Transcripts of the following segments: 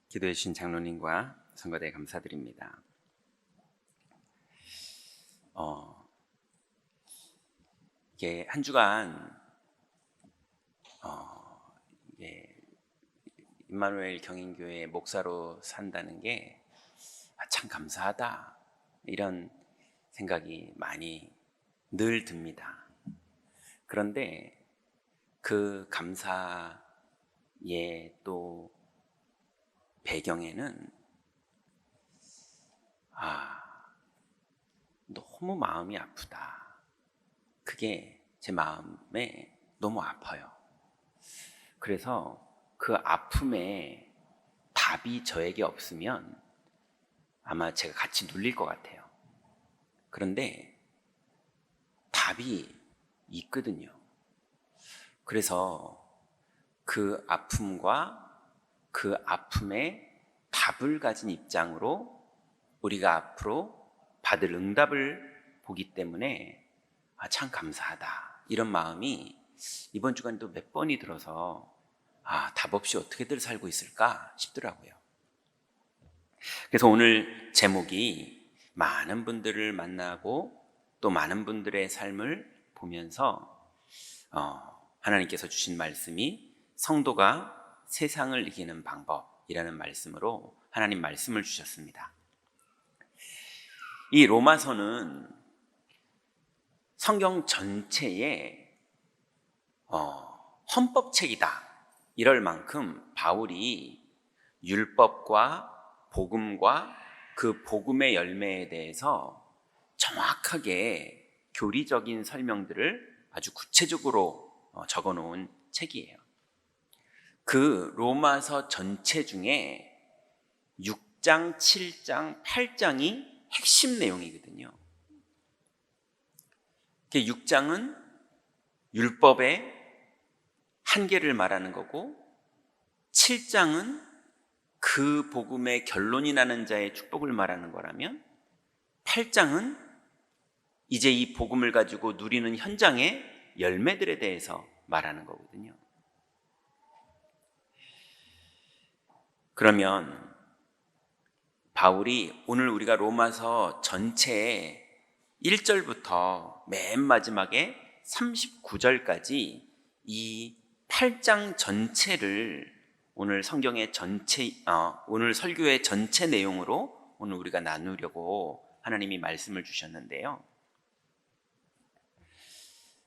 기도해 주신 장로님과 성가대 감사드립니다. 이게 한 주간 이게 임마누엘 경인교회 목사로 산다는 게 참 감사하다, 이런 생각이 많이 늘 듭니다. 그런데 그 감사의 또 배경에는 너무 마음이 아프다, 그게 제 마음에 너무 아파요. 그래서 그 아픔에 답이 저에게 없으면 아마 제가 같이 눌릴 것 같아요. 그런데 답이 있거든요. 그래서 그 아픔과 그 아픔에 답을 가진 입장으로 우리가 앞으로 받을 응답을 보기 때문에 참 감사하다, 이런 마음이 이번 주간도 몇 번이 들어서 답 없이 어떻게들 살고 있을까 싶더라고요. 그래서 오늘 제목이 많은 분들을 만나고 또 많은 분들의 삶을 보면서 하나님께서 주신 말씀이 성도가 세상을 이기는 방법이라는 말씀으로 하나님 말씀을 주셨습니다. 이 로마서는 성경 전체의 헌법책이다, 이럴 만큼 바울이 율법과 복음과 그 복음의 열매에 대해서 정확하게 교리적인 설명들을 아주 구체적으로 적어 놓은 책이에요. 그 로마서 전체 중에 6장, 7장, 8장이 핵심 내용이거든요. 6장은 율법의 한계를 말하는 거고, 7장은 그 복음의 결론이 나는 자의 축복을 말하는 거라면, 8장은 이제 이 복음을 가지고 누리는 현장의 열매들에 대해서 말하는 거거든요. 그러면 바울이 오늘 우리가 로마서 전체의 1절부터 맨 마지막에 39절까지 이 8장 전체를 오늘 성경의 오늘 설교의 전체 내용으로 오늘 우리가 나누려고 하나님이 말씀을 주셨는데요.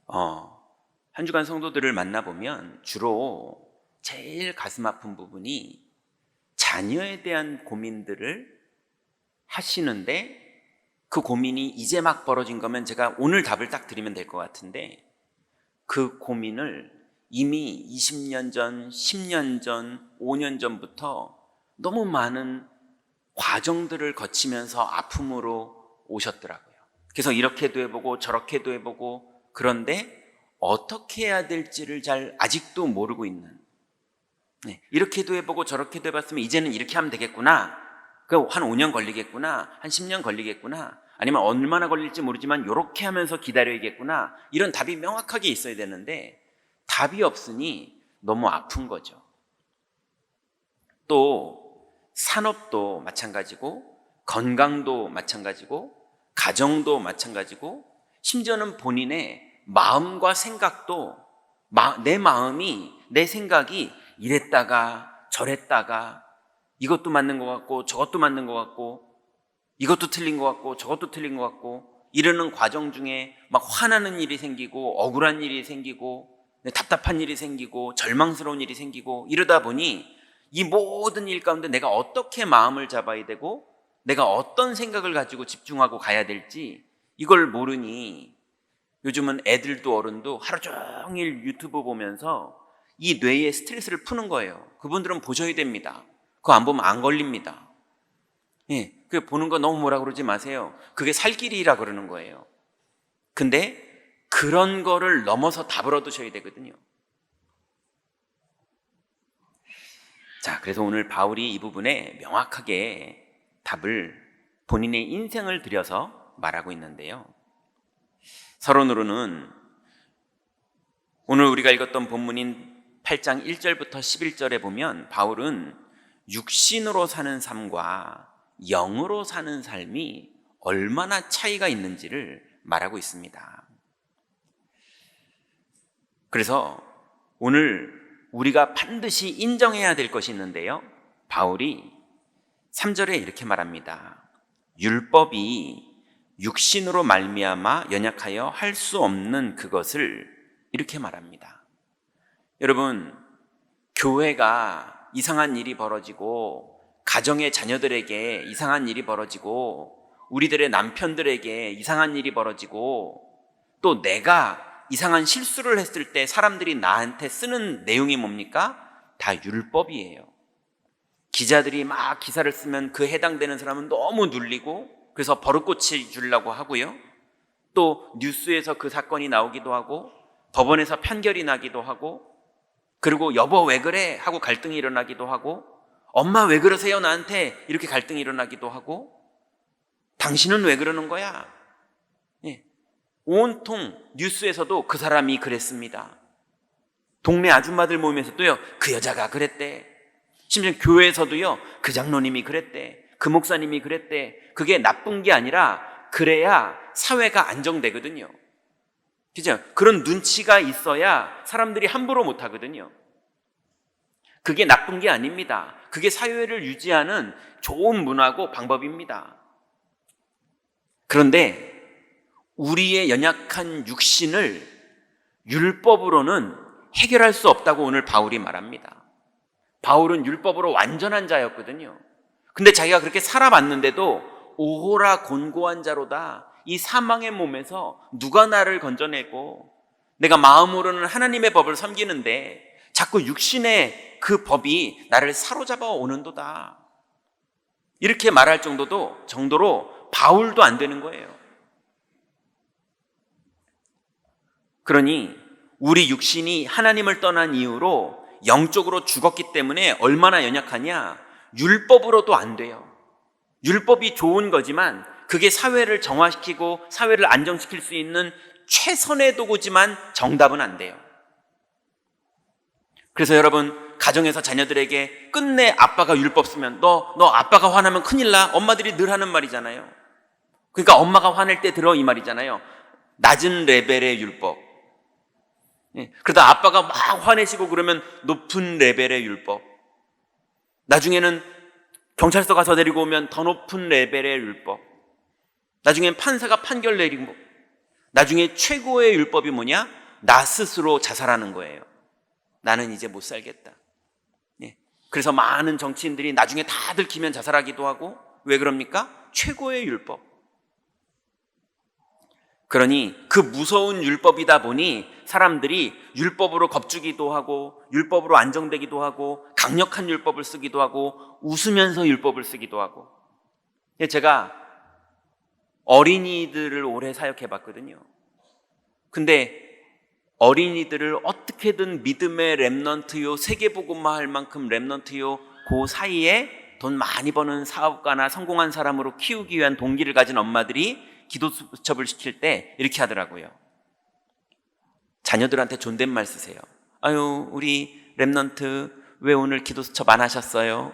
한 주간 성도들을 만나보면 주로 제일 가슴 아픈 부분이 자녀에 대한 고민들을 하시는데, 그 고민이 이제 막 벌어진 거면 제가 오늘 답을 딱 드리면 될 것 같은데, 그 고민을 이미 20년 전, 10년 전, 5년 전부터 너무 많은 과정들을 거치면서 아픔으로 오셨더라고요. 그래서 이렇게도 해보고 저렇게도 해보고, 그런데 어떻게 해야 될지를 잘 아직도 모르고 있는, 이렇게도 해보고 저렇게도 해봤으면 이제는 이렇게 하면 되겠구나, 한 5년 걸리겠구나, 한 10년 걸리겠구나, 아니면 얼마나 걸릴지 모르지만 이렇게 하면서 기다려야겠구나, 이런 답이 명확하게 있어야 되는데 답이 없으니 너무 아픈 거죠. 또 산업도 마찬가지고, 건강도 마찬가지고, 가정도 마찬가지고, 심지어는 본인의 마음과 생각도, 내 마음이, 내 생각이 이랬다가 저랬다가 이것도 맞는 것 같고 저것도 맞는 것 같고 이것도 틀린 것 같고 저것도 틀린 것 같고, 이러는 과정 중에 막 화나는 일이 생기고 억울한 일이 생기고 답답한 일이 생기고 절망스러운 일이 생기고, 이러다 보니 이 모든 일 가운데 내가 어떻게 마음을 잡아야 되고 내가 어떤 생각을 가지고 집중하고 가야 될지 이걸 모르니 요즘은 애들도 어른도 하루 종일 유튜브 보면서 이 뇌의 스트레스를 푸는 거예요. 그분들은 보셔야 됩니다. 그거 안 보면 안 걸립니다. 그 보는 거 너무 뭐라 그러지 마세요. 그게 살 길이라 그러는 거예요. 근데 그런 거를 넘어서 답을 얻으셔야 되거든요. 자, 그래서 오늘 바울이 이 부분에 명확하게 답을 본인의 인생을 들여서 말하고 있는데요. 서론으로는 오늘 우리가 읽었던 본문인 8장 1절부터 11절에 보면 바울은 육신으로 사는 삶과 영으로 사는 삶이 얼마나 차이가 있는지를 말하고 있습니다. 그래서 오늘 우리가 반드시 인정해야 될 것이 있는데요, 바울이 3절에 이렇게 말합니다. 율법이 육신으로 말미암아 연약하여 할 수 없는 그것을 이렇게 말합니다. 여러분, 교회가 이상한 일이 벌어지고, 가정의 자녀들에게 이상한 일이 벌어지고, 우리들의 남편들에게 이상한 일이 벌어지고, 또 내가 이상한 실수를 했을 때 사람들이 나한테 쓰는 내용이 뭡니까? 다 율법이에요. 기자들이 막 기사를 쓰면 그 해당되는 사람은 너무 눌리고, 그래서 버릇고치 주려고 하고요. 또 뉴스에서 그 사건이 나오기도 하고, 법원에서 판결이 나기도 하고, 그리고 여보 왜 그래? 하고 갈등이 일어나기도 하고, 엄마 왜 그러세요? 나한테 이렇게 갈등이 일어나기도 하고, 당신은 왜 그러는 거야? 예. 온통 뉴스에서도 그 사람이 그랬습니다. 동네 아줌마들 모임에서도요, 그 여자가 그랬대. 심지어 교회에서도요, 그 장로님이 그랬대. 그 목사님이 그랬대. 그게 나쁜 게 아니라 그래야 사회가 안정되거든요. 그죠? 그런 눈치가 있어야 사람들이 함부로 못 하거든요. 그게 나쁜 게 아닙니다. 그게 사회를 유지하는 좋은 문화고 방법입니다. 그런데 우리의 연약한 육신을 율법으로는 해결할 수 없다고 오늘 바울이 말합니다. 바울은 율법으로 완전한 자였거든요. 근데 자기가 그렇게 살아봤는데도 오호라 곤고한 자로다. 이 사망의 몸에서 누가 나를 건져내고, 내가 마음으로는 하나님의 법을 섬기는데 자꾸 육신의 그 법이 나를 사로잡아 오는도다. 이렇게 말할 정도로 바울도 안 되는 거예요. 그러니 우리 육신이 하나님을 떠난 이후로 영적으로 죽었기 때문에 얼마나 연약하냐? 율법으로도 안 돼요. 율법이 좋은 거지만 그게 사회를 정화시키고 사회를 안정시킬 수 있는 최선의 도구지만 정답은 안 돼요. 그래서 여러분, 가정에서 자녀들에게 끝내 아빠가 율법 쓰면 너 아빠가 화나면 큰일 나. 엄마들이 늘 하는 말이잖아요. 그러니까 엄마가 화낼 때 들어 이 말이잖아요. 낮은 레벨의 율법. 그러다 아빠가 막 화내시고 그러면 높은 레벨의 율법. 나중에는 경찰서 가서 데리고 오면 더 높은 레벨의 율법. 나중엔 판사가 판결 내리고, 나중에 최고의 율법이 뭐냐? 나 스스로 자살하는 거예요. 나는 이제 못 살겠다. 그래서 많은 정치인들이 나중에 다 들키면 자살하기도 하고, 왜 그럽니까? 최고의 율법. 그러니 그 무서운 율법이다 보니 사람들이 율법으로 겁주기도 하고, 율법으로 안정되기도 하고, 강력한 율법을 쓰기도 하고, 웃으면서 율법을 쓰기도 하고. 제가 어린이들을 오래 사역해 봤거든요. 근데 어린이들을 어떻게든 믿음의 렘넌트요, 세계복음화 할 만큼 렘넌트요, 그 사이에 돈 많이 버는 사업가나 성공한 사람으로 키우기 위한 동기를 가진 엄마들이 기도 수첩을 시킬 때 이렇게 하더라고요. 자녀들한테 존댓말 쓰세요. 아유, 우리 렘넌트 왜 오늘 기도 수첩 안 하셨어요?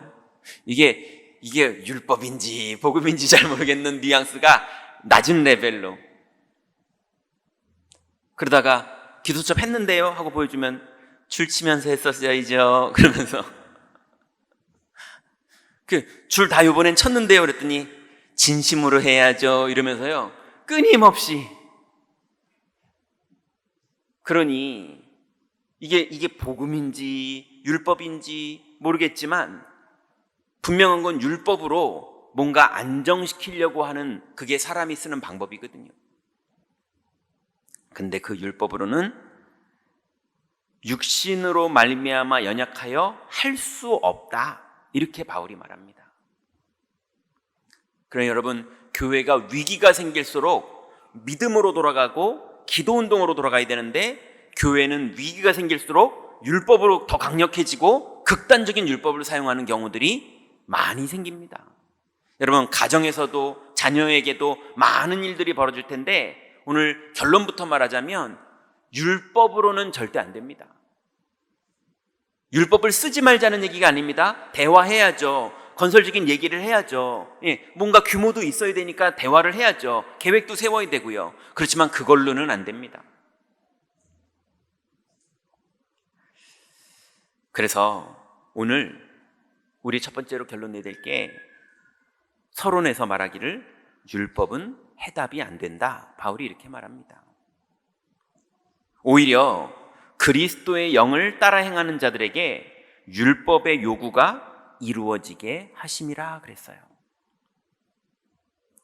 이게 율법인지 복음인지 잘 모르겠는 뉘앙스가 낮은 레벨로. 그러다가 기도 수첩 했는데요 하고 보여주면 줄 치면서 했었어야죠 그러면서 줄 다 요번엔 쳤는데요 그랬더니 진심으로 해야죠 이러면서요 끊임없이. 그러니 이게 복음인지 율법인지 모르겠지만 분명한 건 율법으로 뭔가 안정시키려고 하는 그게 사람이 쓰는 방법이거든요. 근데 그 율법으로는 육신으로 말미암아 연약하여 할 수 없다. 이렇게 바울이 말합니다. 그러니 여러분, 교회가 위기가 생길수록 믿음으로 돌아가고 기도운동으로 돌아가야 되는데, 교회는 위기가 생길수록 율법으로 더 강력해지고 극단적인 율법을 사용하는 경우들이 많이 생깁니다. 여러분, 가정에서도 자녀에게도 많은 일들이 벌어질 텐데, 오늘 결론부터 말하자면 율법으로는 절대 안 됩니다. 율법을 쓰지 말자는 얘기가 아닙니다. 대화해야죠. 건설적인 얘기를 해야죠. 뭔가 규모도 있어야 되니까 대화를 해야죠. 계획도 세워야 되고요. 그렇지만 그걸로는 안 됩니다. 그래서 오늘 우리 첫 번째로 결론 내야 될 게, 서론에서 말하기를 율법은 해답이 안 된다. 바울이 이렇게 말합니다. 오히려 그리스도의 영을 따라 행하는 자들에게 율법의 요구가 이루어지게 하심이라 그랬어요.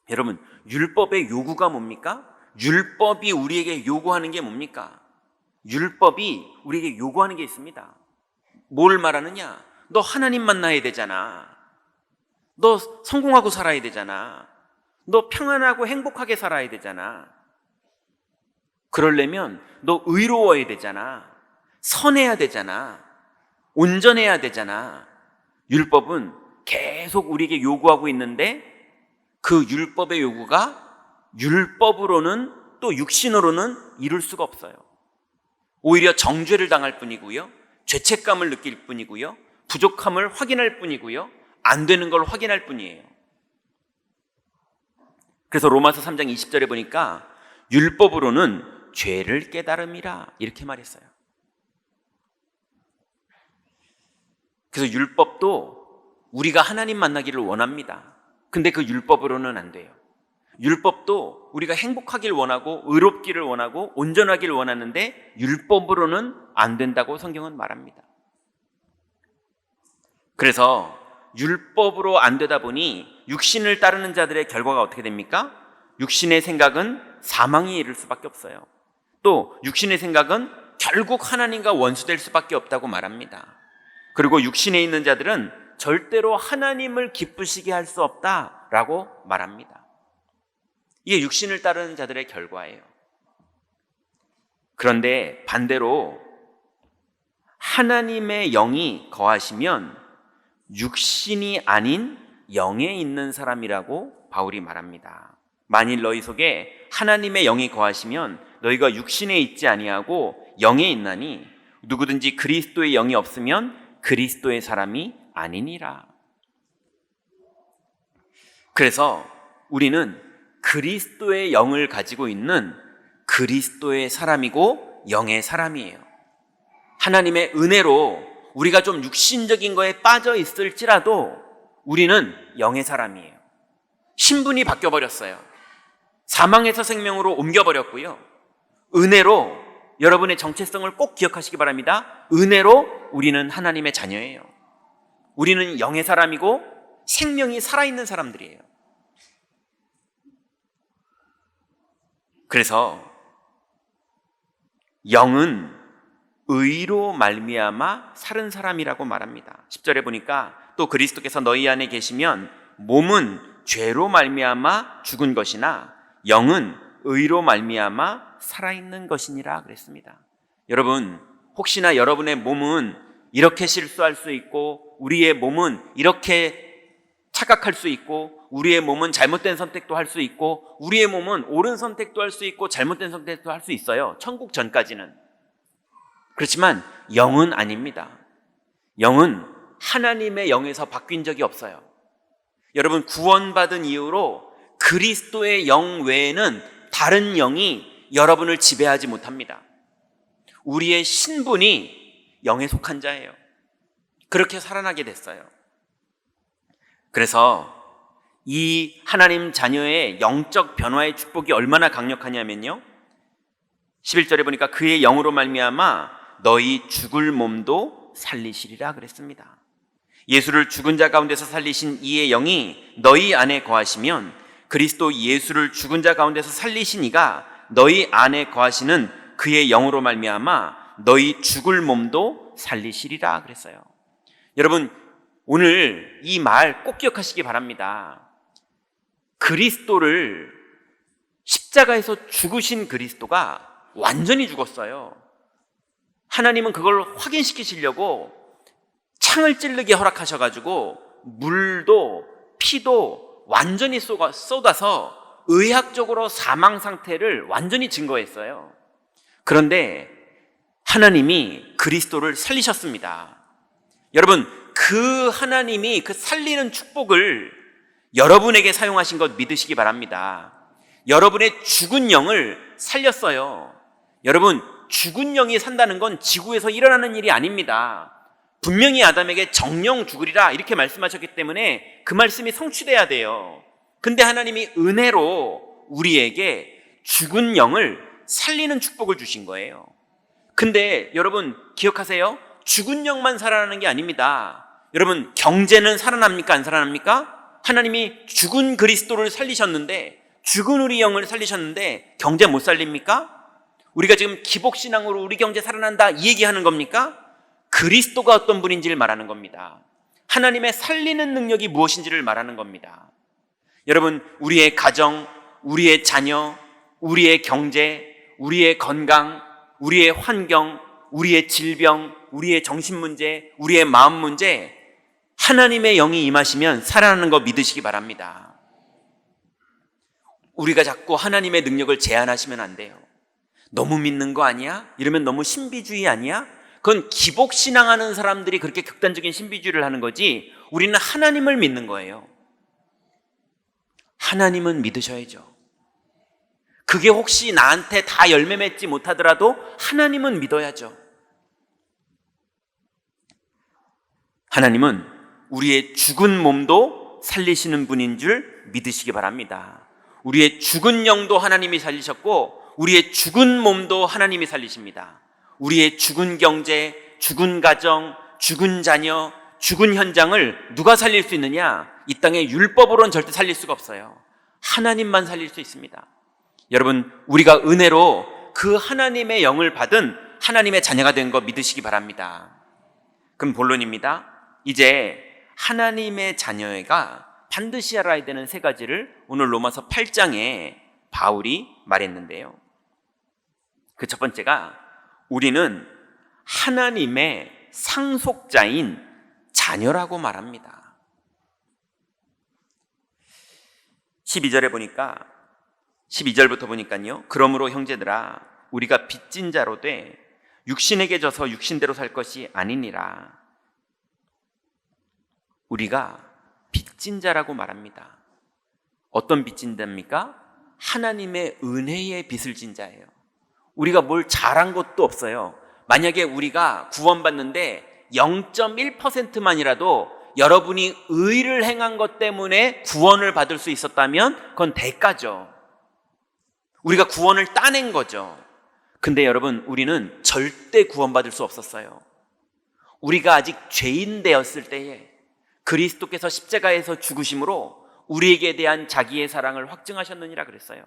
여러분, 율법의 요구가 뭡니까? 율법이 우리에게 요구하는 게 뭡니까? 율법이 우리에게 요구하는 게 있습니다. 뭘 말하느냐? 너 하나님 만나야 되잖아. 너 성공하고 살아야 되잖아. 너 평안하고 행복하게 살아야 되잖아. 그러려면 너 의로워야 되잖아. 선해야 되잖아. 온전해야 되잖아. 율법은 계속 우리에게 요구하고 있는데, 그 율법의 요구가 율법으로는, 또 육신으로는 이룰 수가 없어요. 오히려 정죄를 당할 뿐이고요, 죄책감을 느낄 뿐이고요, 부족함을 확인할 뿐이고요, 안 되는 걸 확인할 뿐이에요. 그래서 로마서 3장 20절에 보니까 율법으로는 죄를 깨달음이라 이렇게 말했어요. 그래서 율법도 우리가 하나님 만나기를 원합니다. 근데 그 율법으로는 안 돼요. 율법도 우리가 행복하길 원하고 의롭기를 원하고 온전하기를 원하는데 율법으로는 안 된다고 성경은 말합니다. 그래서 율법으로 안 되다 보니 육신을 따르는 자들의 결과가 어떻게 됩니까? 육신의 생각은 사망에 이를 수밖에 없어요. 또 육신의 생각은 결국 하나님과 원수될 수밖에 없다고 말합니다. 그리고 육신에 있는 자들은 절대로 하나님을 기쁘시게 할 수 없다라고 말합니다. 이게 육신을 따르는 자들의 결과예요. 그런데 반대로 하나님의 영이 거하시면 육신이 아닌 영에 있는 사람이라고 바울이 말합니다. 만일 너희 속에 하나님의 영이 거하시면 너희가 육신에 있지 아니하고 영에 있나니 누구든지 그리스도의 영이 없으면 그리스도의 사람이 아니니라. 그래서 우리는 그리스도의 영을 가지고 있는 그리스도의 사람이고 영의 사람이에요. 하나님의 은혜로 우리가 좀 육신적인 거에 빠져 있을지라도 우리는 영의 사람이에요. 신분이 바뀌어버렸어요. 사망에서 생명으로 옮겨버렸고요, 은혜로, 여러분의 정체성을 꼭 기억하시기 바랍니다. 은혜로 우리는 하나님의 자녀예요. 우리는 영의 사람이고 생명이 살아있는 사람들이에요. 그래서 영은 의로 말미암아 사는 사람이라고 말합니다. 10절에 보니까 또 그리스도께서 너희 안에 계시면 몸은 죄로 말미암아 죽은 것이나 영은 의로 말미암아 살아있는 것이니라 그랬습니다. 여러분, 혹시나 여러분의 몸은 이렇게 실수할 수 있고 우리의 몸은 이렇게 착각할 수 있고 우리의 몸은 잘못된 선택도 할 수 있고 우리의 몸은 옳은 선택도 할 수 있고 잘못된 선택도 할 수 있어요. 천국 전까지는. 그렇지만 영은 아닙니다. 영은 하나님의 영에서 바뀐 적이 없어요. 여러분, 구원받은 이후로 그리스도의 영 외에는 다른 영이 여러분을 지배하지 못합니다. 우리의 신분이 영에 속한 자예요. 그렇게 살아나게 됐어요. 그래서 이 하나님 자녀의 영적 변화의 축복이 얼마나 강력하냐면요, 11절에 보니까 그의 영으로 말미암아 너희 죽을 몸도 살리시리라 그랬습니다. 예수를 죽은 자 가운데서 살리신 이의 영이 너희 안에 거하시면 그리스도 예수를 죽은 자 가운데서 살리신 이가 너희 안에 거하시는 그의 영으로 말미암아 너희 죽을 몸도 살리시리라 그랬어요. 여러분, 오늘 이 말 꼭 기억하시기 바랍니다. 그리스도를, 십자가에서 죽으신 그리스도가 완전히 죽었어요. 하나님은 그걸 확인시키시려고 창을 찌르게 허락하셔가지고 물도 피도 완전히 쏟아서 의학적으로 사망 상태를 완전히 증거했어요. 그런데 하나님이 그리스도를 살리셨습니다. 여러분, 그 하나님이 그 살리는 축복을 여러분에게 사용하신 것 믿으시기 바랍니다. 여러분의 죽은 영을 살렸어요. 여러분, 죽은 영이 산다는 건 지구에서 일어나는 일이 아닙니다. 분명히 아담에게 정령 죽으리라 이렇게 말씀하셨기 때문에 그 말씀이 성취돼야 돼요. 근데 하나님이 은혜로 우리에게 죽은 영을 살리는 축복을 주신 거예요. 근데 여러분 기억하세요. 죽은 영만 살아나는 게 아닙니다. 여러분, 경제는 살아납니까? 안 살아납니까? 하나님이 죽은 그리스도를 살리셨는데, 죽은 우리 영을 살리셨는데 경제 못 살립니까? 우리가 지금 기복신앙으로 우리 경제 살아난다 이 얘기하는 겁니까? 그리스도가 어떤 분인지를 말하는 겁니다. 하나님의 살리는 능력이 무엇인지를 말하는 겁니다. 여러분, 우리의 가정, 우리의 자녀, 우리의 경제, 우리의 건강, 우리의 환경, 우리의 질병, 우리의 정신 문제, 우리의 마음 문제, 하나님의 영이 임하시면 살아나는 거 믿으시기 바랍니다. 우리가 자꾸 하나님의 능력을 제한하시면 안 돼요. 너무 믿는 거 아니야? 이러면 너무 신비주의 아니야? 그건 기복신앙하는 사람들이 그렇게 극단적인 신비주의를 하는 거지, 우리는 하나님을 믿는 거예요. 하나님은 믿으셔야죠. 그게 혹시 나한테 다 열매 맺지 못하더라도 하나님은 믿어야죠. 하나님은 우리의 죽은 몸도 살리시는 분인 줄 믿으시기 바랍니다. 우리의 죽은 영도 하나님이 살리셨고 우리의 죽은 몸도 하나님이 살리십니다. 우리의 죽은 경제, 죽은 가정, 죽은 자녀, 죽은 현장을 누가 살릴 수 있느냐? 이 땅에 율법으로는 절대 살릴 수가 없어요. 하나님만 살릴 수 있습니다. 여러분, 우리가 은혜로 그 하나님의 영을 받은 하나님의 자녀가 된 거 믿으시기 바랍니다. 그럼 본론입니다. 이제 하나님의 자녀가 반드시 알아야 되는 세 가지를 오늘 로마서 8장에 바울이 말했는데요. 그 첫 번째가, 우리는 하나님의 상속자인 자녀라고 말합니다. 12절부터 보니까요. 그러므로 형제들아, 우리가 빚진 자로 돼 육신에게 져서 육신대로 살 것이 아니니라. 우리가 빚진 자라고 말합니다. 어떤 빚진 자입니까? 하나님의 은혜의 빚을 진 자예요. 우리가 뭘 잘한 것도 없어요. 만약에 우리가 구원받는데 0.1%만이라도 여러분이 의를 행한 것 때문에 구원을 받을 수 있었다면 그건 대가죠. 우리가 구원을 따낸 거죠. 근데 여러분, 우리는 절대 구원받을 수 없었어요. 우리가 아직 죄인 되었을 때에 그리스도께서 십자가에서 죽으심으로 우리에게 대한 자기의 사랑을 확증하셨느니라 그랬어요.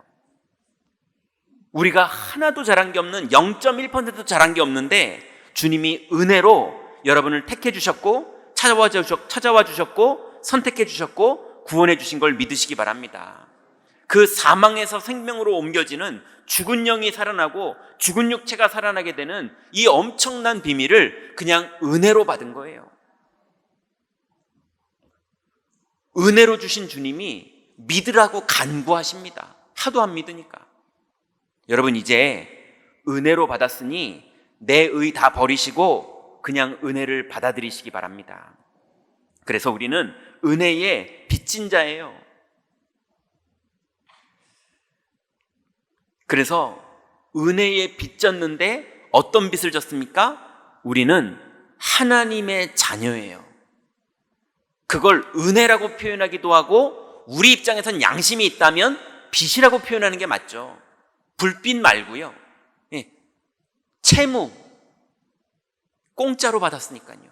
우리가 하나도 잘한 게 없는 0.1%도 잘한 게 없는데 주님이 은혜로 여러분을 택해 주셨고 찾아와 주셨고 선택해 주셨고 구원해 주신 걸 믿으시기 바랍니다. 그 사망에서 생명으로 옮겨지는 죽은 영이 살아나고 죽은 육체가 살아나게 되는 이 엄청난 비밀을 그냥 은혜로 받은 거예요. 은혜로 주신 주님이 믿으라고 간구하십니다. 하도 안 믿으니까. 여러분, 이제 은혜로 받았으니 내 의 다 버리시고 그냥 은혜를 받아들이시기 바랍니다. 그래서 우리는 은혜의 빚진 자예요. 그래서 은혜에 빚 졌는데 어떤 빚을 졌습니까? 우리는 하나님의 자녀예요. 그걸 은혜라고 표현하기도 하고 우리 입장에선 양심이 있다면 빚이라고 표현하는 게 맞죠. 불빛 말고요. 채무, 공짜로 받았으니까요.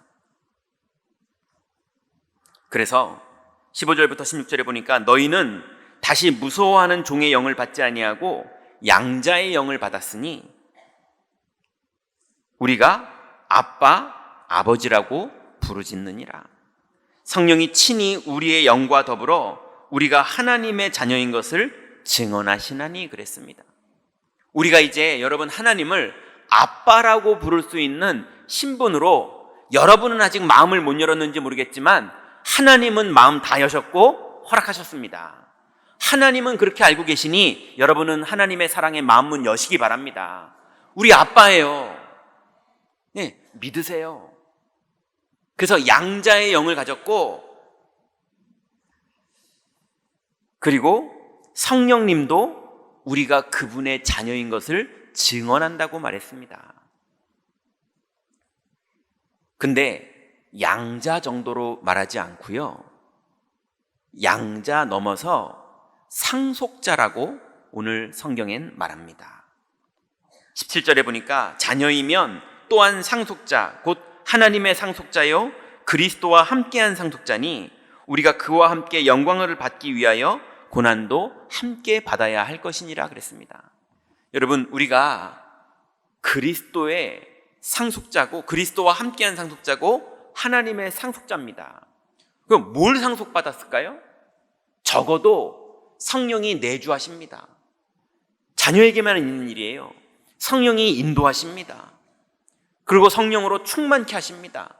그래서 15절부터 16절에 보니까 너희는 다시 무서워하는 종의 영을 받지 아니하고 양자의 영을 받았으니 우리가 아빠, 아버지라고 부르짖느니라. 성령이 친히 우리의 영과 더불어 우리가 하나님의 자녀인 것을 증언하시나니 그랬습니다. 우리가 이제 여러분 하나님을 아빠라고 부를 수 있는 신분으로, 여러분은 아직 마음을 못 열었는지 모르겠지만 하나님은 마음 다 여셨고 허락하셨습니다. 하나님은 그렇게 알고 계시니 여러분은 하나님의 사랑에 마음문 여시기 바랍니다. 우리 아빠예요. 네, 믿으세요. 그래서 양자의 영을 가졌고, 그리고 성령님도 우리가 그분의 자녀인 것을 증언한다고 말했습니다. 근데 양자 정도로 말하지 않고요, 양자 넘어서 상속자라고 오늘 성경엔 말합니다. 17절에 보니까 자녀이면 또한 상속자, 곧 하나님의 상속자요 그리스도와 함께한 상속자니 우리가 그와 함께 영광을 받기 위하여 고난도 함께 받아야 할 것이니라 그랬습니다. 여러분, 우리가 그리스도의 상속자고 그리스도와 함께한 상속자고 하나님의 상속자입니다. 그럼 뭘 상속받았을까요? 적어도 성령이 내주하십니다. 자녀에게만 있는 일이에요. 성령이 인도하십니다. 그리고 성령으로 충만케 하십니다.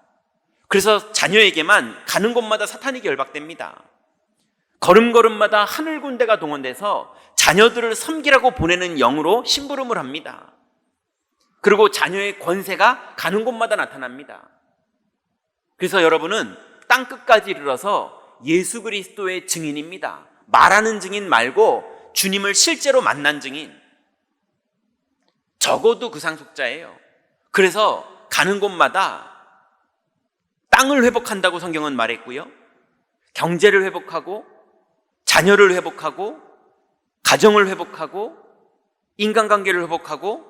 그래서 자녀에게만 가는 곳마다 사탄이 결박됩니다. 걸음걸음마다 하늘 군대가 동원돼서 자녀들을 섬기라고 보내는 영으로 심부름을 합니다. 그리고 자녀의 권세가 가는 곳마다 나타납니다. 그래서 여러분은 땅끝까지 이르러서 예수 그리스도의 증인입니다. 말하는 증인 말고 주님을 실제로 만난 증인. 적어도 그 상속자예요. 그래서 가는 곳마다 땅을 회복한다고 성경은 말했고요, 경제를 회복하고 자녀를 회복하고 가정을 회복하고 인간관계를 회복하고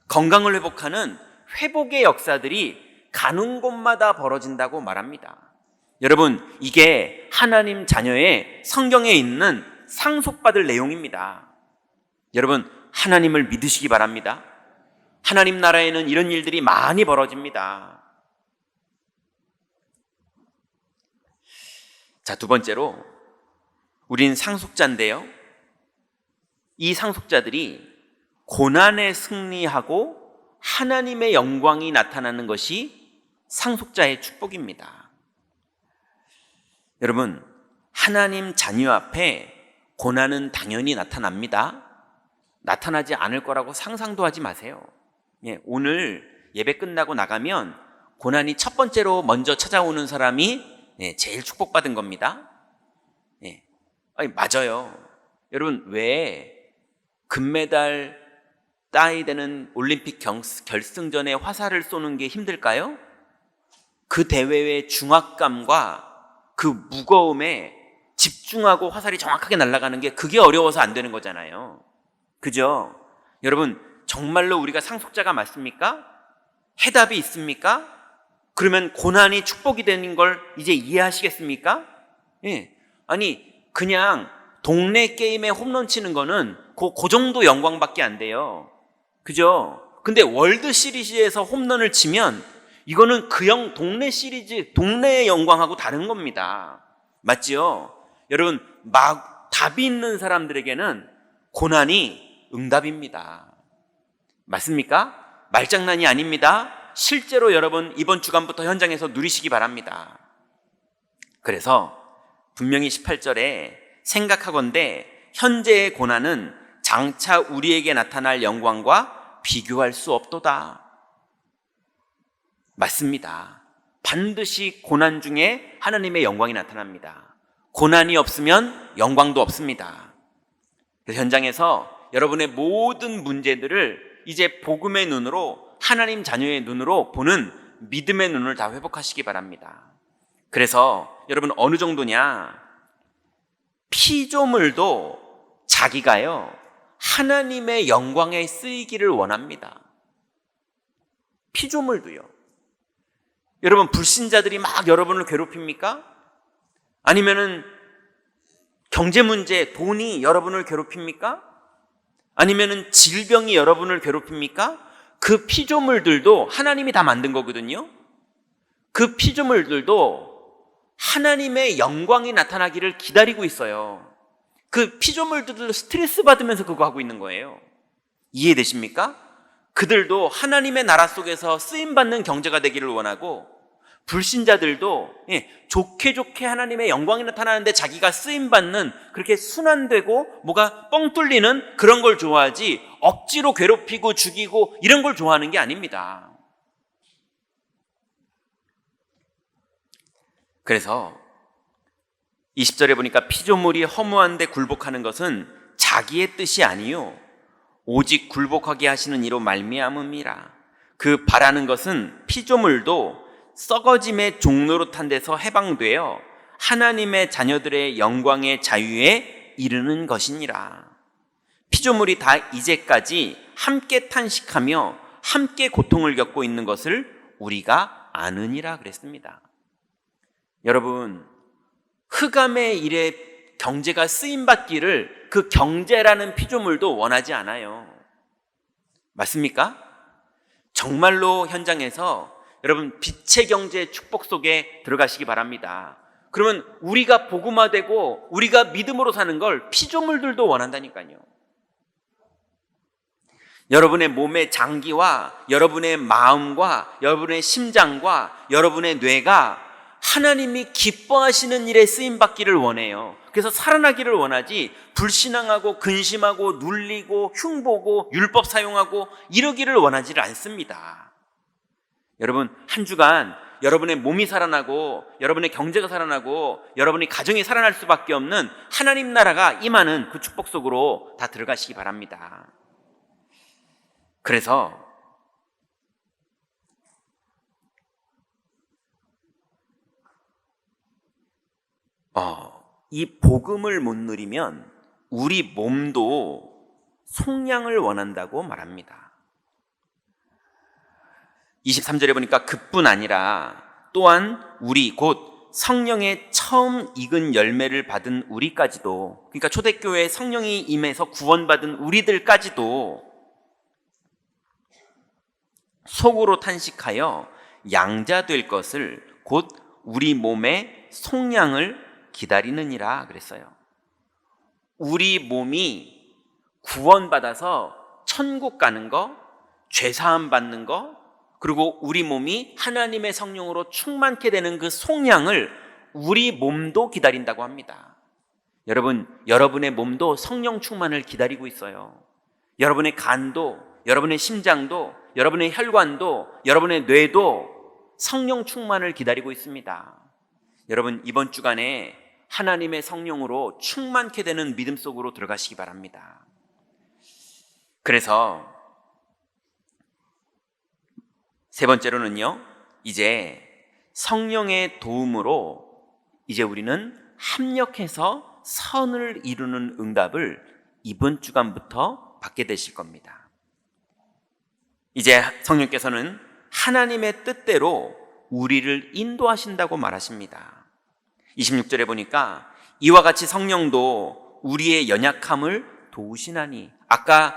건강을 회복하는 회복의 역사들이 가는 곳마다 벌어진다고 말합니다. 여러분, 이게 하나님 자녀의 성경에 있는 상속받을 내용입니다. 여러분, 하나님을 믿으시기 바랍니다. 하나님 나라에는 이런 일들이 많이 벌어집니다. 자, 두 번째로 우린 상속자인데요, 이 상속자들이 고난에 승리하고 하나님의 영광이 나타나는 것이 상속자의 축복입니다. 여러분, 하나님 자녀 앞에 고난은 당연히 나타납니다. 나타나지 않을 거라고 상상도 하지 마세요. 오늘 예배 끝나고 나가면 고난이 첫 번째로 먼저 찾아오는 사람이 제일 축복받은 겁니다. 맞아요. 여러분, 왜 금메달 따야 되는 올림픽 결승전에 화살을 쏘는 게 힘들까요? 그 대회의 중압감과 그 무거움에 집중하고 화살이 정확하게 날아가는 게, 그게 어려워서 안 되는 거잖아요. 그죠? 여러분, 정말로 우리가 상속자가 맞습니까? 해답이 있습니까? 그러면 고난이 축복이 되는 걸 이제 이해하시겠습니까? 아니, 그냥 동네 게임에 홈런 치는 거는 그 정도 영광밖에 안 돼요. 그죠? 근데 월드 시리즈에서 홈런을 치면 이거는 그형 동네 시리즈, 동네의 영광하고 다른 겁니다. 맞죠? 여러분, 답이 있는 사람들에게는 고난이 응답입니다. 맞습니까? 말장난이 아닙니다. 실제로 여러분, 이번 주간부터 현장에서 누리시기 바랍니다. 그래서 분명히 18절에 생각하건대 현재의 고난은 장차 우리에게 나타날 영광과 비교할 수 없도다. 맞습니다. 반드시 고난 중에 하나님의 영광이 나타납니다. 고난이 없으면 영광도 없습니다. 그래서 현장에서 여러분의 모든 문제들을 이제 복음의 눈으로, 하나님 자녀의 눈으로 보는 믿음의 눈을 다 회복하시기 바랍니다. 그래서 여러분, 어느 정도냐, 피조물도 자기가요 하나님의 영광에 쓰이기를 원합니다. 피조물도요. 여러분, 불신자들이 막 여러분을 괴롭힙니까? 아니면은 경제 문제, 돈이 여러분을 괴롭힙니까? 아니면은 질병이 여러분을 괴롭힙니까? 그 피조물들도 하나님이 다 만든 거거든요. 그 피조물들도 하나님의 영광이 나타나기를 기다리고 있어요. 그 피조물들도 스트레스 받으면서 그거 하고 있는 거예요. 이해되십니까? 그들도 하나님의 나라 속에서 쓰임받는 경제가 되기를 원하고, 불신자들도 좋게 하나님의 영광이 나타나는데 자기가 쓰임받는, 그렇게 순환되고 뭐가 뻥 뚫리는 그런 걸 좋아하지, 억지로 괴롭히고 죽이고 이런 걸 좋아하는 게 아닙니다. 그래서 20절에 보니까 피조물이 허무한데 굴복하는 것은 자기의 뜻이 아니요 오직 굴복하게 하시는 이로 말미암음이라. 그 바라는 것은 피조물도 썩어짐의 종로로 탄 데서 해방되어 하나님의 자녀들의 영광의 자유에 이르는 것이니라. 피조물이 다 이제까지 함께 탄식하며 함께 고통을 겪고 있는 것을 우리가 아느니라 그랬습니다. 여러분, 흑암의 일에 경제가 쓰임받기를 그 경제라는 피조물도 원하지 않아요. 맞습니까? 정말로 현장에서 여러분 빛의 경제의 축복 속에 들어가시기 바랍니다. 그러면 우리가 복음화되고 우리가 믿음으로 사는 걸 피조물들도 원한다니까요. 여러분의 몸의 장기와 여러분의 마음과 여러분의 심장과 여러분의 뇌가 하나님이 기뻐하시는 일에 쓰임받기를 원해요. 그래서 살아나기를 원하지 불신앙하고 근심하고 눌리고 흉보고 율법 사용하고 이러기를 원하지를 않습니다. 여러분, 한 주간 여러분의 몸이 살아나고 여러분의 경제가 살아나고 여러분의 가정이 살아날 수밖에 없는 하나님 나라가 임하는 그 축복 속으로 다 들어가시기 바랍니다. 그래서 이 복음을 못 누리면 우리 몸도 속량을 원한다고 말합니다. 23절에 보니까 그뿐 아니라 또한 우리 곧 성령의 처음 익은 열매를 받은 우리까지도, 그러니까 초대교회에 성령이 임해서 구원받은 우리들까지도 속으로 탄식하여 양자될 것을 곧 우리 몸의 속량을 기다리느니라 그랬어요. 우리 몸이 구원받아서 천국 가는 거, 죄사함 받는 거, 그리고 우리 몸이 하나님의 성령으로 충만케 되는 그 속량을 우리 몸도 기다린다고 합니다. 여러분, 여러분의 몸도 성령 충만을 기다리고 있어요. 여러분의 간도, 여러분의 심장도, 여러분의 혈관도, 여러분의 뇌도 성령 충만을 기다리고 있습니다. 여러분, 이번 주간에 하나님의 성령으로 충만케 되는 믿음 속으로 들어가시기 바랍니다. 그래서 세 번째로는요, 이제 성령의 도움으로 이제 우리는 합력해서 선을 이루는 응답을 이번 주간부터 받게 되실 겁니다. 이제 성령께서는 하나님의 뜻대로 우리를 인도하신다고 말하십니다. 26절에 보니까 이와 같이 성령도 우리의 연약함을 도우시나니, 아까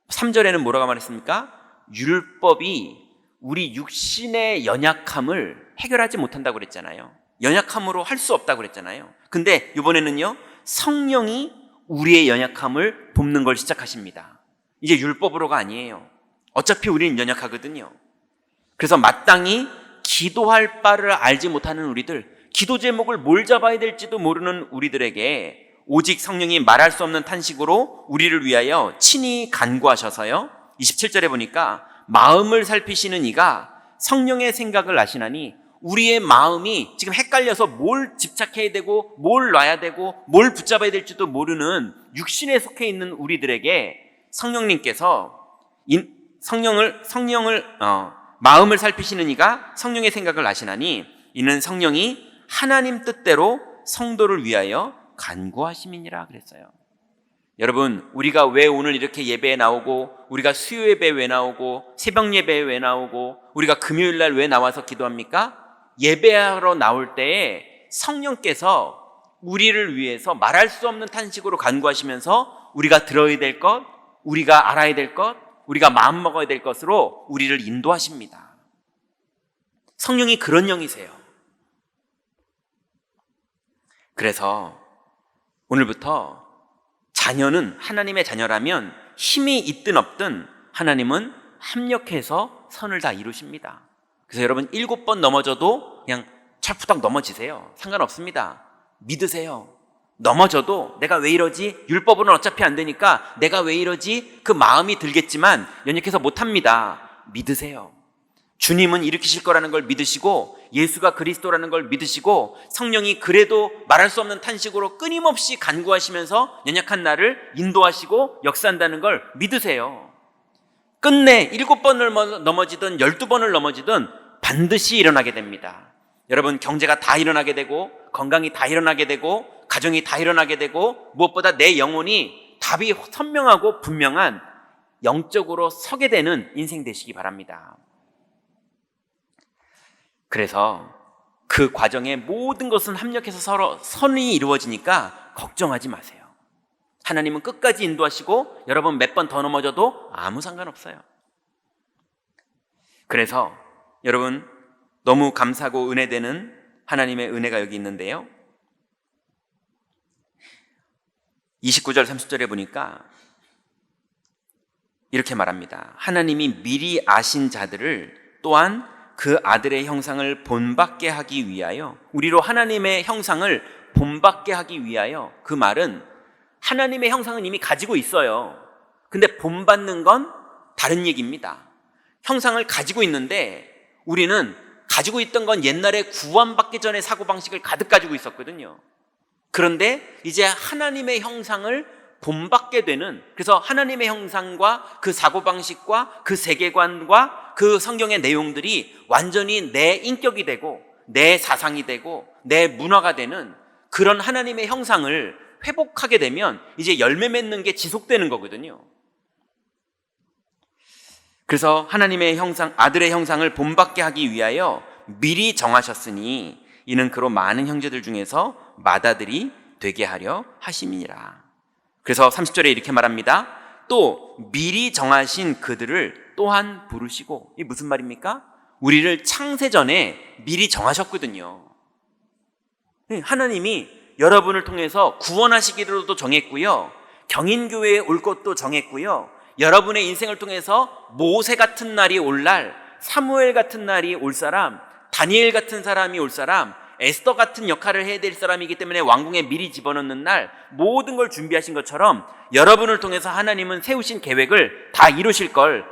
3절에는 뭐라고 말했습니까? 율법이 우리 육신의 연약함을 해결하지 못한다고 그랬잖아요. 연약함으로 할 수 없다고 그랬잖아요. 근데 이번에는요, 성령이 우리의 연약함을 돕는 걸 시작하십니다. 이제 율법으로가 아니에요. 어차피 우리는 연약하거든요. 그래서 마땅히 기도할 바를 알지 못하는 우리들, 기도 제목을 뭘 잡아야 될지도 모르는 우리들에게 오직 성령이 말할 수 없는 탄식으로 우리를 위하여 친히 간구하셔서요, 27절에 보니까 마음을 살피시는 이가 성령의 생각을 아시나니, 우리의 마음이 지금 헷갈려서 뭘 집착해야 되고 뭘 놔야 되고 뭘 붙잡아야 될지도 모르는 육신에 속해 있는 우리들에게 성령님께서 마음을 살피시는 이가 성령의 생각을 아시나니 이는 성령이 하나님 뜻대로 성도를 위하여 간구하심이니라 그랬어요. 여러분, 우리가 왜 오늘 이렇게 예배에 나오고, 우리가 수요 예배에 왜 나오고, 새벽 예배에 왜 나오고, 우리가 금요일 날 왜 나와서 기도합니까? 예배하러 나올 때에 성령께서 우리를 위해서 말할 수 없는 탄식으로 간구하시면서 우리가 들어야 될 것, 우리가 알아야 될 것, 우리가 마음 먹어야 될 것으로 우리를 인도하십니다. 성령이 그런 영이세요. 그래서 오늘부터 자녀는, 하나님의 자녀라면 힘이 있든 없든 하나님은 합력해서 선을 다 이루십니다. 그래서 여러분 7번 넘어져도 그냥 철푸덕 넘어지세요. 상관없습니다. 믿으세요. 넘어져도 내가 왜 이러지? 율법으로는 어차피 안 되니까 내가 왜 이러지? 그 마음이 들겠지만 연약해서 못합니다. 믿으세요. 주님은 일으키실 거라는 걸 믿으시고 예수가 그리스도라는 걸 믿으시고 성령이 그래도 말할 수 없는 탄식으로 끊임없이 간구하시면서 연약한 나를 인도하시고 역사한다는 걸 믿으세요. 끝내 7번을 넘어지든 12번을 넘어지든 반드시 일어나게 됩니다. 여러분, 경제가 다 일어나게 되고 건강이 다 일어나게 되고 가정이 다 일어나게 되고 무엇보다 내 영혼이 답이 선명하고 분명한 영적으로 서게 되는 인생 되시기 바랍니다. 그래서 그 과정에 모든 것은 합력해서 서로 선이 이루어지니까 걱정하지 마세요. 하나님은 끝까지 인도하시고 여러분 몇 번 더 넘어져도 아무 상관없어요. 그래서 여러분 너무 감사하고 은혜되는 하나님의 은혜가 여기 있는데요. 29절 30절에 보니까 이렇게 말합니다. 하나님이 미리 아신 자들을 또한 그 아들의 형상을 본받게 하기 위하여, 우리로 하나님의 형상을 본받게 하기 위하여, 그 말은 하나님의 형상은 이미 가지고 있어요. 근데 본받는 건 다른 얘기입니다. 형상을 가지고 있는데 우리는 가지고 있던 건 옛날에 구원받기 전에 사고방식을 가득 가지고 있었거든요. 그런데 이제 하나님의 형상을 본받게 되는, 그래서 하나님의 형상과 그 사고방식과 그 세계관과 그 성경의 내용들이 완전히 내 인격이 되고 내 사상이 되고 내 문화가 되는 그런 하나님의 형상을 회복하게 되면 이제 열매 맺는 게 지속되는 거거든요. 그래서 하나님의 형상, 아들의 형상을 본받게 하기 위하여 미리 정하셨으니 이는 그로 많은 형제들 중에서 맏아들이 되게 하려 하심이니라. 그래서 30절에 이렇게 말합니다. 또 미리 정하신 그들을 또한 부르시고, 이게 무슨 말입니까? 우리를 창세전에 미리 정하셨거든요. 하나님이 여러분을 통해서 구원하시기로도 정했고요, 경인교회에 올 것도 정했고요, 여러분의 인생을 통해서 모세 같은 날이 올 날, 사무엘 같은 날이 올 사람, 다니엘 같은 사람이 올 사람, 에스더 같은 역할을 해야 될 사람이기 때문에 왕궁에 미리 집어넣는 날 모든 걸 준비하신 것처럼 여러분을 통해서 하나님은 세우신 계획을 다 이루실 걸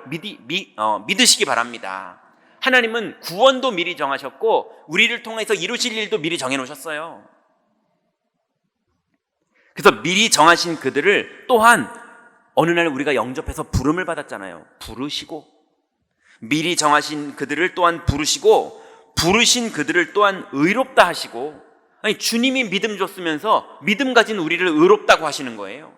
믿으시기 바랍니다. 하나님은 구원도 미리 정하셨고 우리를 통해서 이루실 일도 미리 정해놓으셨어요. 그래서 미리 정하신 그들을 또한 어느 날 우리가 영접해서 부름을 받았잖아요. 부르시고, 미리 정하신 그들을 또한 부르시고, 부르신 그들을 또한 의롭다 하시고, 아니 주님이 믿음 줬으면서 믿음 가진 우리를 의롭다고 하시는 거예요.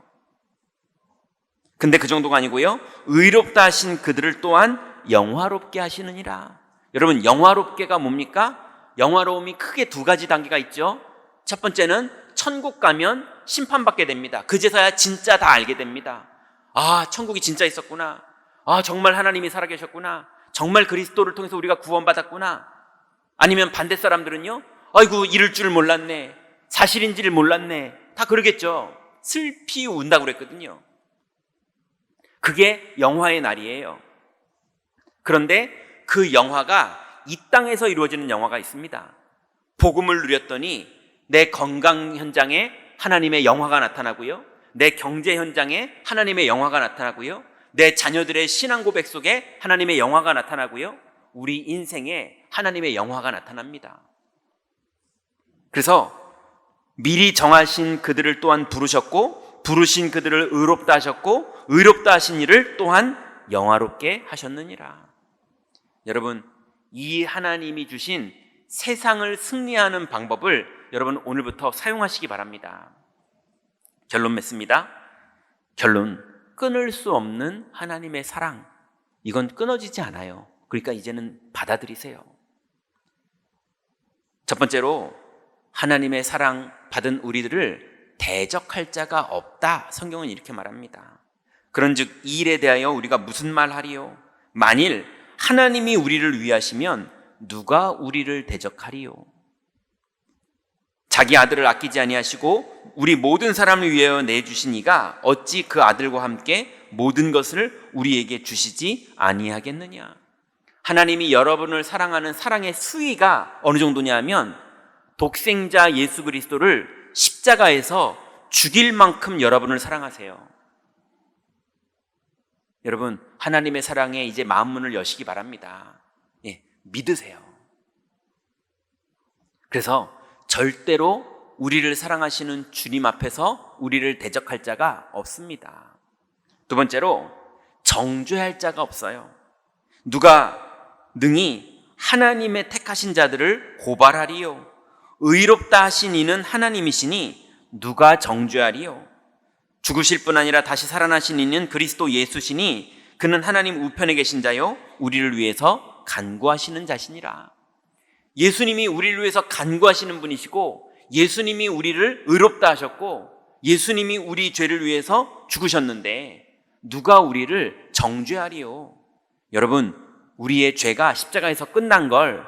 근데 그 정도가 아니고요, 의롭다 하신 그들을 또한 영화롭게 하시느니라. 여러분, 영화롭게가 뭡니까? 영화로움이 크게 두 가지 단계가 있죠. 첫 번째는 천국 가면 심판받게 됩니다. 그제서야 진짜 다 알게 됩니다. 아, 천국이 진짜 있었구나. 아, 정말 하나님이 살아계셨구나. 정말 그리스도를 통해서 우리가 구원받았구나. 아니면 반대 사람들은요, 아이고 이럴 줄 몰랐네, 사실인지를 몰랐네, 다 그러겠죠. 슬피 운다고 그랬거든요. 그게 영화의 날이에요. 그런데 그 영화가 이 땅에서 이루어지는 영화가 있습니다. 복음을 누렸더니 내 건강 현장에 하나님의 영화가 나타나고요, 내 경제 현장에 하나님의 영화가 나타나고요, 내 자녀들의 신앙 고백 속에 하나님의 영화가 나타나고요, 우리 인생에 하나님의 영화가 나타납니다. 그래서 미리 정하신 그들을 또한 부르셨고, 부르신 그들을 의롭다 하셨고, 의롭다 하신 이를 또한 영화롭게 하셨느니라. 여러분, 이 하나님이 주신 세상을 승리하는 방법을 여러분 오늘부터 사용하시기 바랍니다. 결론 맺습니다. 결론, 끊을 수 없는 하나님의 사랑, 이건 끊어지지 않아요. 그러니까 이제는 받아들이세요. 첫 번째로, 하나님의 사랑 받은 우리들을 대적할 자가 없다. 성경은 이렇게 말합니다. 그런즉 이 일에 대하여 우리가 무슨 말하리요? 만일 하나님이 우리를 위하시면 누가 우리를 대적하리요? 자기 아들을 아끼지 아니하시고 우리 모든 사람을 위하여 내주신 이가 어찌 그 아들과 함께 모든 것을 우리에게 주시지 아니하겠느냐? 하나님이 여러분을 사랑하는 사랑의 수위가 어느 정도냐면, 독생자 예수 그리스도를 십자가에서 죽일 만큼 여러분을 사랑하세요. 여러분, 하나님의 사랑에 이제 마음문을 여시기 바랍니다. 예, 믿으세요. 그래서 절대로 우리를 사랑하시는 주님 앞에서 우리를 대적할 자가 없습니다. 두 번째로 정죄할 자가 없어요. 누가 능히 하나님의 택하신 자들을 고발하리요? 의롭다 하신 이는 하나님이시니 누가 정죄하리요? 죽으실 뿐 아니라 다시 살아나신 이는 그리스도 예수시니 그는 하나님 우편에 계신 자요 우리를 위해서 간구하시는 자시니라. 예수님이 우리를 위해서 간구하시는 분이시고 예수님이 우리를 의롭다 하셨고 예수님이 우리 죄를 위해서 죽으셨는데 누가 우리를 정죄하리요? 여러분, 우리의 죄가 십자가에서 끝난 걸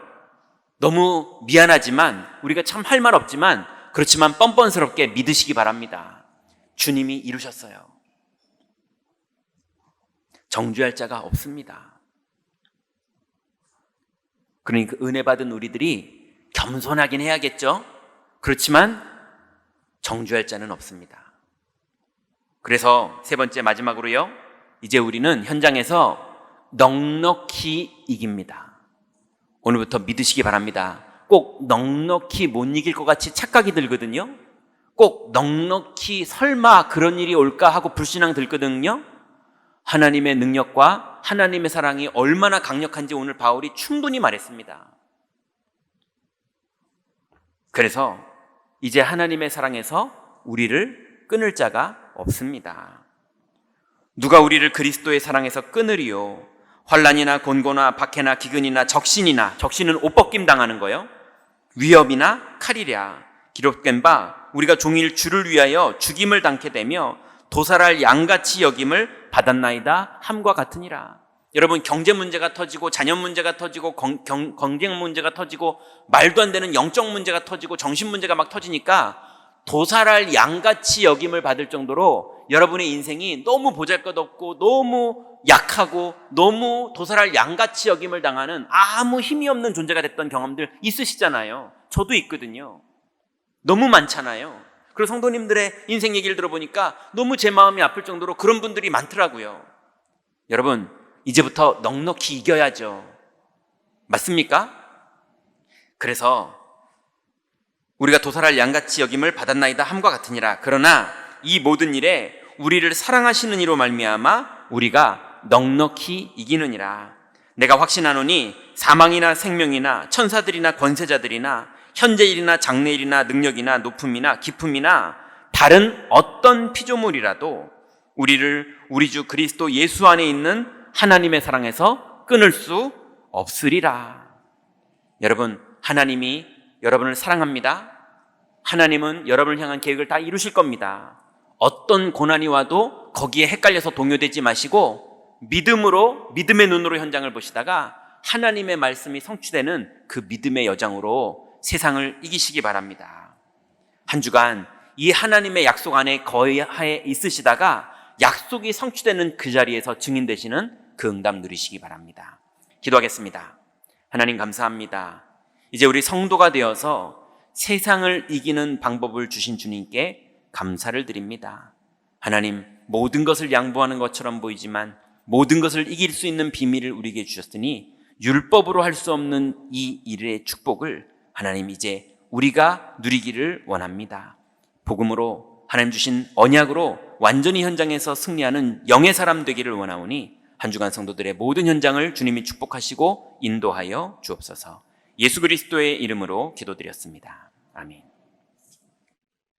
너무 미안하지만 우리가 참 할 말 없지만 그렇지만 뻔뻔스럽게 믿으시기 바랍니다. 주님이 이루셨어요. 정죄할 자가 없습니다. 그러니까 은혜 받은 우리들이 겸손하긴 해야겠죠? 그렇지만 정죄할 자는 없습니다. 그래서 세 번째 마지막으로요. 이제 우리는 현장에서 넉넉히 이깁니다. 오늘부터 믿으시기 바랍니다. 꼭 넉넉히 못 이길 것 같이 착각이 들거든요. 꼭 넉넉히 설마 그런 일이 올까 하고 불신앙 들거든요. 하나님의 능력과 하나님의 사랑이 얼마나 강력한지 오늘 바울이 충분히 말했습니다. 그래서 이제 하나님의 사랑에서 우리를 끊을 자가 없습니다. 누가 우리를 그리스도의 사랑에서 끊으리요? 환난이나 곤고나 박해나 기근이나 적신이나, 적신은 옷 벗김 당하는 거요, 위협이나 칼이랴. 기록된 바 우리가 종일 주를 위하여 죽임을 당케 되며 도살할 양같이 여김을 받았나이다 함과 같으니라. 여러분, 경제 문제가 터지고 자녀 문제가 터지고 경쟁 문제가 터지고 말도 안 되는 영적 문제가 터지고 정신 문제가 막 터지니까 도살할 양같이 여김을 받을 정도로 여러분의 인생이 너무 보잘것없고 너무 약하고 너무 도살할 양같이 여김을 당하는 아무 힘이 없는 존재가 됐던 경험들 있으시잖아요. 저도 있거든요. 너무 많잖아요. 그리고 성도님들의 인생 얘기를 들어보니까 너무 제 마음이 아플 정도로 그런 분들이 많더라고요. 여러분, 이제부터 넉넉히 이겨야죠. 맞습니까? 그래서 우리가 도살할 양같이 여김을 받았나이다 함과 같으니라. 그러나 이 모든 일에 우리를 사랑하시는 이로 말미암아 우리가 넉넉히 이기느니라. 내가 확신하노니 사망이나 생명이나 천사들이나 권세자들이나 현재일이나 장래일이나 능력이나 높음이나 깊음이나 다른 어떤 피조물이라도 우리를 우리 주 그리스도 예수 안에 있는 하나님의 사랑에서 끊을 수 없으리라. 여러분, 하나님이 여러분을 사랑합니다. 하나님은 여러분을 향한 계획을 다 이루실 겁니다. 어떤 고난이 와도 거기에 헷갈려서 동요되지 마시고 믿음으로, 믿음의 눈으로 현장을 보시다가 하나님의 말씀이 성취되는 그 믿음의 여정으로 세상을 이기시기 바랍니다. 한 주간 이 하나님의 약속 안에 거하에 있으시다가 약속이 성취되는 그 자리에서 증인 되시는 그 응답 누리시기 바랍니다. 기도하겠습니다. 하나님 감사합니다. 이제 우리 성도가 되어서 세상을 이기는 방법을 주신 주님께 감사를 드립니다. 하나님, 모든 것을 양보하는 것처럼 보이지만 모든 것을 이길 수 있는 비밀을 우리에게 주셨으니 율법으로 할 수 없는 이 일의 축복을 하나님 이제 우리가 누리기를 원합니다. 복음으로 하나님 주신 언약으로 완전히 현장에서 승리하는 영의 사람 되기를 원하오니 한 주간 성도들의 모든 현장을 주님이 축복하시고 인도하여 주옵소서. 예수 그리스도의 이름으로 기도드렸습니다. 아멘.